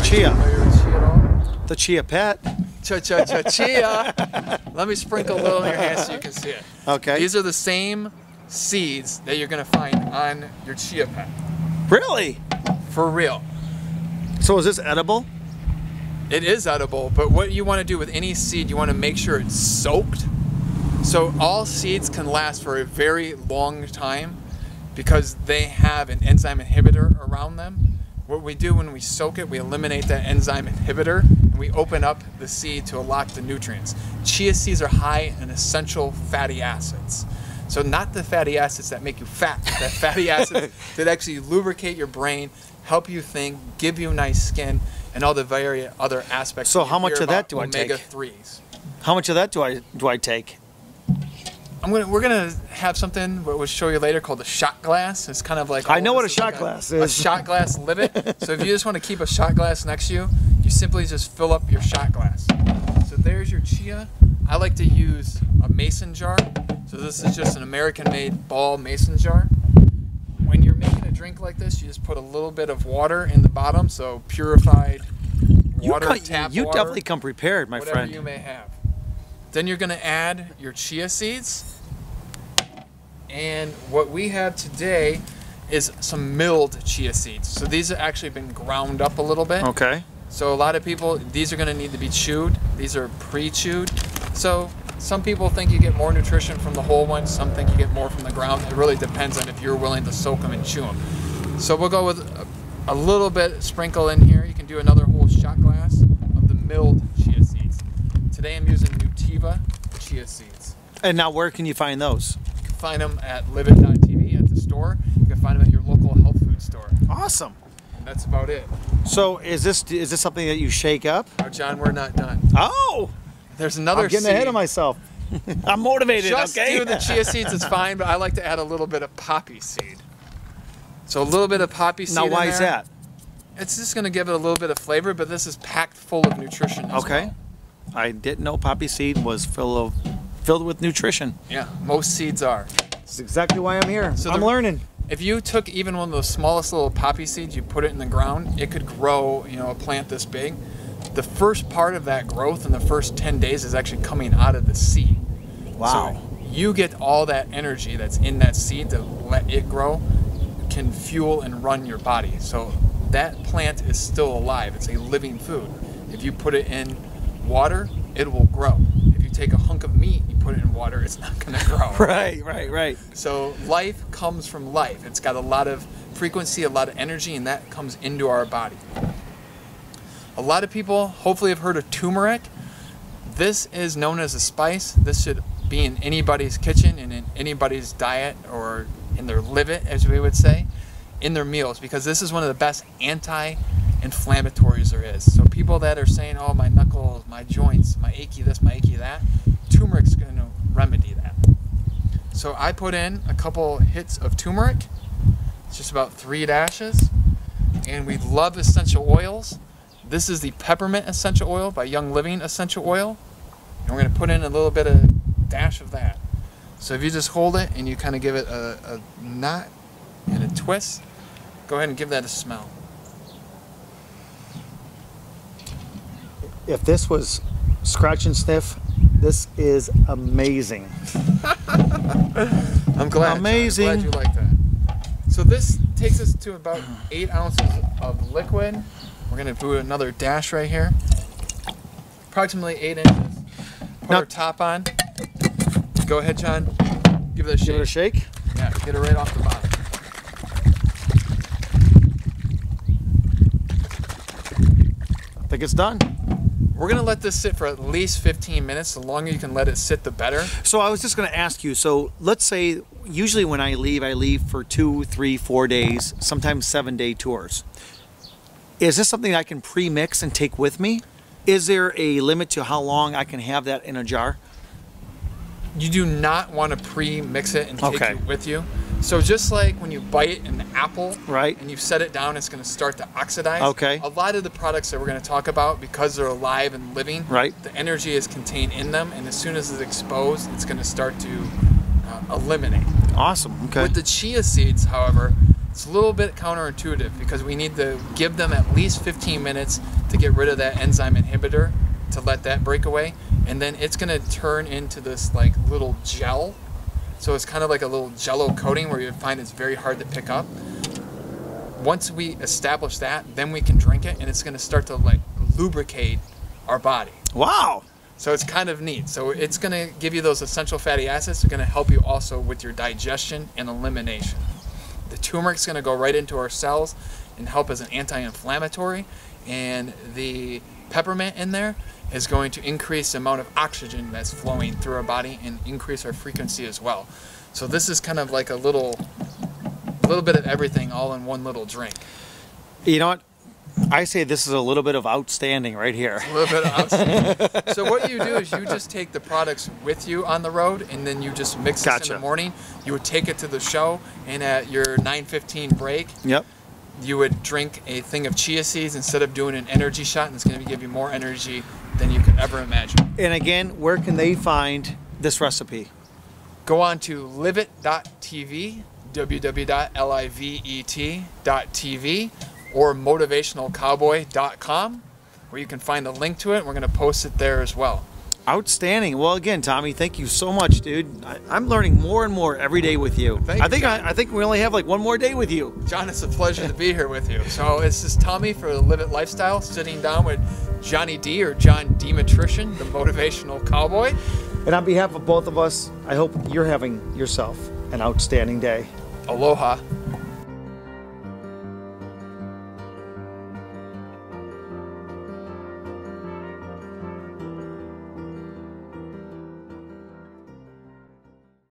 Chia. Familiar with chia at all? The Chia pet. Chia. Let me sprinkle a little in your hand so you can see it. Okay. These are the same seeds that you're going to find on your chia pet. Really? For real. So is this edible? It is edible, but what you want to do with any seed, you want to make sure it's soaked. So all seeds can last for a very long time because they have an enzyme inhibitor around them. What we do when we soak it, we eliminate that enzyme inhibitor and we open up the seed to unlock the nutrients. Chia seeds are high in essential fatty acids. So not the fatty acids that make you fat, that fatty acids that actually lubricate your brain, help you think, give you nice skin, and all the various other aspects. So how much of that do I take? Omega-3s. How much of that do I take? We're gonna have something we'll show you later called a shot glass. It's kind of like I know what a shot glass is. A shot glass LIVET. So if you just want to keep a shot glass next to you, you simply just fill up your shot glass. So there's your chia. I like to use a mason jar. So this is just an American-made ball mason jar. When you're making a drink like this, you just put a little bit of water in the bottom, so purified water, tap water. You definitely come prepared, my friend. Whatever you may have. Then you're going to add your chia seeds. And what we have today is some milled chia seeds. So these have actually been ground up a little bit. Okay. So a lot of people, these are going to need to be chewed. These are pre-chewed. So some people think you get more nutrition from the whole one. Some think you get more from the ground. It really depends on if you're willing to soak them and chew them. So we'll go with a little bit sprinkle in here. You can do another whole shot glass of the milled chia seeds. Today I'm using Nutiva chia seeds. And now where can you find those? You can find them at LIVET.tv at the store. You can find them at your local health food store. Awesome. And that's about it. So is this something that you shake up? Oh, John, we're not done. Oh! There's another I'm getting seed. ahead of myself. I'm motivated, Just okay? do the chia seeds, it's fine, but I like to add a little bit of poppy seed. So a little bit of poppy seed. Now why in is there. that? It's just going to give it a little bit of flavor, but this is packed full of nutrition as well. I didn't know poppy seed was filled with nutrition. Yeah, most seeds are. That's exactly why I'm here. So I'm learning. If you took even one of those smallest little poppy seeds, you put it in the ground, it could grow, a plant this big. The first part of that growth in the first 10 days is actually coming out of the seed. Wow. So you get all that energy that's in that seed to let it grow, can fuel and run your body. So that plant is still alive. It's a living food. If you put it in water, it will grow. If you take a hunk of meat, you put it in water, it's not going to grow. Right. So life comes from life. It's got a lot of frequency, a lot of energy, and that comes into our body. A lot of people hopefully have heard of turmeric. This is known as a spice. This should be in anybody's kitchen and in anybody's diet, or in their LIVET, as we would say, in their meals, because this is one of the best anti-inflammatories there is. So people that are saying, oh, my knuckles, my joints, my achy this, my achy that, turmeric's going to remedy that. So I put in a couple hits of turmeric. It's just about 3 dashes. And we love essential oils. This is the peppermint essential oil by Young Living essential oil. And we're going to put in a little bit of dash of that. So if you just hold it and you kind of give it a knot and a twist, go ahead and give that a smell. If this was scratch and sniff, this is amazing. I'm glad. Amazing. I'm glad you like that. So this takes us to about 8 ounces of liquid. We're going to do another dash right here. Approximately 8 inches. Put our top on. Go ahead, John. Give it a shake. Give it a shake? Yeah, get it right off the bottom. I think it's done. We're going to let this sit for at least 15 minutes. The longer you can let it sit, the better. So I was just going to ask you, so let's say usually when I leave for 2, 3, 4 days, sometimes 7-day tours. Is this something I can pre-mix and take with me? Is there a limit to how long I can have that in a jar? You do not want to pre-mix it and take Okay. it with you. So just like when you bite an apple, Right. and you set it down, it's going to start to oxidize. Okay. A lot of the products that we're going to talk about, because they're alive and living, Right. the energy is contained in them, and as soon as it's exposed, it's going to start to eliminate. Awesome. Okay. With the chia seeds, however, It's a little bit counterintuitive because we need to give them at least 15 minutes to get rid of that enzyme inhibitor, to let that break away, and then it's going to turn into this like little gel. So it's kind of like a little jello coating where you find it's very hard to pick up. Once we establish that, then we can drink it, and it's going to start to like lubricate our body. Wow. So it's kind of neat. So it's going to give you those essential fatty acids. They're going to help you also with your digestion and elimination. The turmeric's going to go right into our cells and help as an anti-inflammatory, and the peppermint in there is going to increase the amount of oxygen that's flowing through our body and increase our frequency as well. So this is kind of like a little bit of everything all in one little drink. You know what? I say this is a little bit of outstanding right here. A little bit of outstanding. So what you do is you just take the products with you on the road, and then you just mix this in the morning. You would take it to the show, and at your 9:15 break, Yep. you would drink a thing of chia seeds instead of doing an energy shot, and it's going to give you more energy than you could ever imagine. And again, where can they find this recipe? Go on to livet.tv, www.livet.tv, or motivationalcowboy.com, where you can find a link to it. We're going to post it there as well. Outstanding. Well, again, Tommy, thank you so much, dude. I'm learning more and more every day with you. Thank you, John. I think we only have like one more day with you. John, it's a pleasure to be here with you. So this is Tommy for the Live It Lifestyle, sitting down with Johnny D, or John Demetrician, the motivational cowboy. And on behalf of both of us, I hope you're having yourself an outstanding day. Aloha.